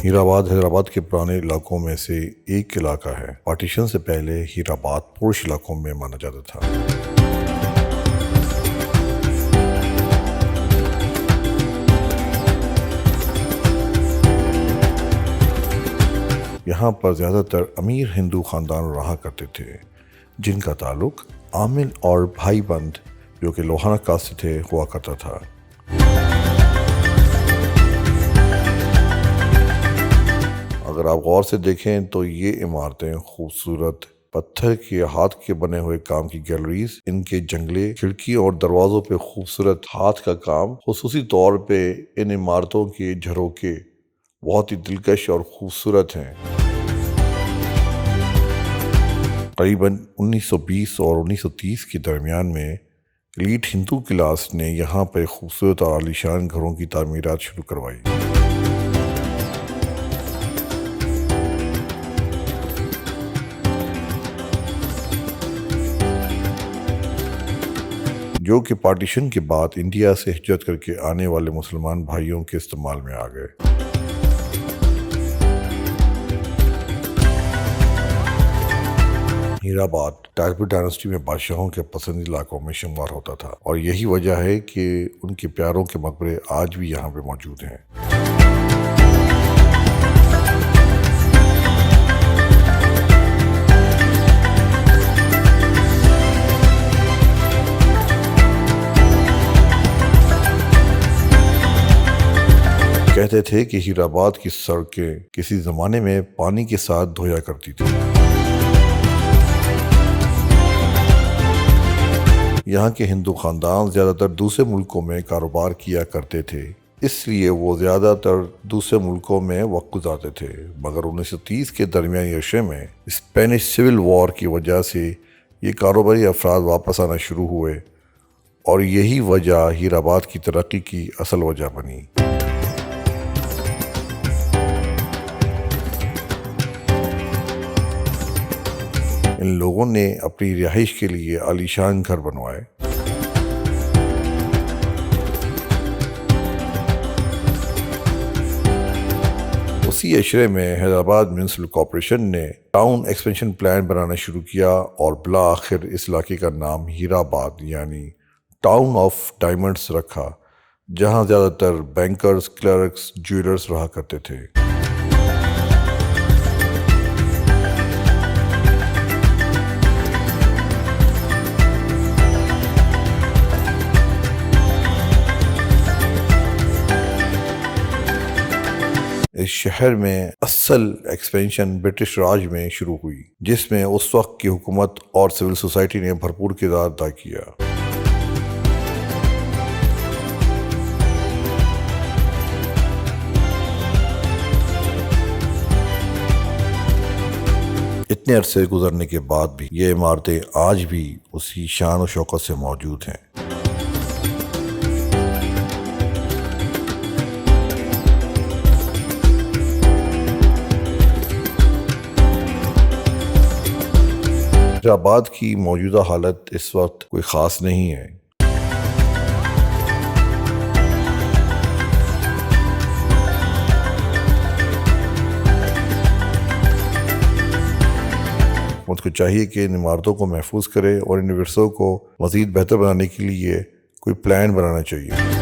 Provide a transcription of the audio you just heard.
ہیرآباد حیدرآباد کے پرانے علاقوں میں سے ایک علاقہ ہے۔ پارٹیشن سے پہلے ہیرآباد پرش علاقوں میں مانا جاتا تھا۔ یہاں پر زیادہ تر امیر ہندو خاندان رہا کرتے تھے، جن کا تعلق عامل اور بھائی بند جو کہ لوہانہ کاسٹ سے تھے ہوا کرتا تھا۔ اگر آپ غور سے دیکھیں تو یہ عمارتیں خوبصورت پتھر کے ہاتھ کے بنے ہوئے کام کی گیلریز، ان کے جنگلے کھڑکی اور دروازوں پہ خوبصورت ہاتھ کا کام، خصوصی طور پہ ان عمارتوں کے جھروکے بہت ہی دلکش اور خوبصورت ہیں۔ قریباً 1920 اور 1930 کے درمیان میں ایلیٹ ہندو کلاس نے یہاں پر خوبصورت اور عالیشان گھروں کی تعمیرات شروع کروائی۔ جو کہ پارٹیشن کے بعد انڈیا سے ہجرت کر کے آنے والے مسلمان بھائیوں کے استعمال میں آ گئے۔ ہیرآباد ٹائرپور ڈائناسٹی میں بادشاہوں کے پسندیدہ علاقوں میں شمار ہوتا تھا، اور یہی وجہ ہے کہ ان کے پیاروں کے مقبرے آج بھی یہاں پہ موجود ہیں۔ کہتے تھے کہ ہیرآباد کی سڑکیں کسی زمانے میں پانی کے ساتھ دھویا کرتی تھی۔ یہاں کے ہندو خاندان زیادہ تر دوسرے ملکوں میں کاروبار کیا کرتے تھے، اس لیے وہ زیادہ تر دوسرے ملکوں میں وقت گزارتے تھے، مگر 1930 کے درمیانی عرصے میں اسپینش سول وار کی وجہ سے یہ کاروباری افراد واپس آنا شروع ہوئے، اور یہی وجہ ہیرآباد کی ترقی کی اصل وجہ بنی۔ ان لوگوں نے اپنی رہائش کے لیے عالیشان گھر بنوائے۔ اسی عشرے میں حیدرآباد میونسپل کارپوریشن نے ٹاؤن ایکسپینشن پلان بنانا شروع کیا، اور بالآخر اس علاقے کا نام ہیرآباد یعنی ٹاؤن آف ڈائمنڈز رکھا، جہاں زیادہ تر بینکرز، کلرکس، جیولرز رہا کرتے تھے۔ اس شہر میں اصل ایکسپینشن برٹش راج میں شروع ہوئی، جس میں اس وقت کی حکومت اور سول سوسائٹی نے بھرپور کردار ادا کیا۔ اتنے عرصے گزرنے کے بعد بھی یہ عمارتیں آج بھی اسی شان و شوکت سے موجود ہیں۔ حیدرآباد کی موجودہ حالت اس وقت کوئی خاص نہیں ہے۔ حکومت کو چاہیے کہ ان عمارتوں کو محفوظ کرے اور ان ورثوں کو مزید بہتر بنانے کے لیے کوئی پلان بنانا چاہیے۔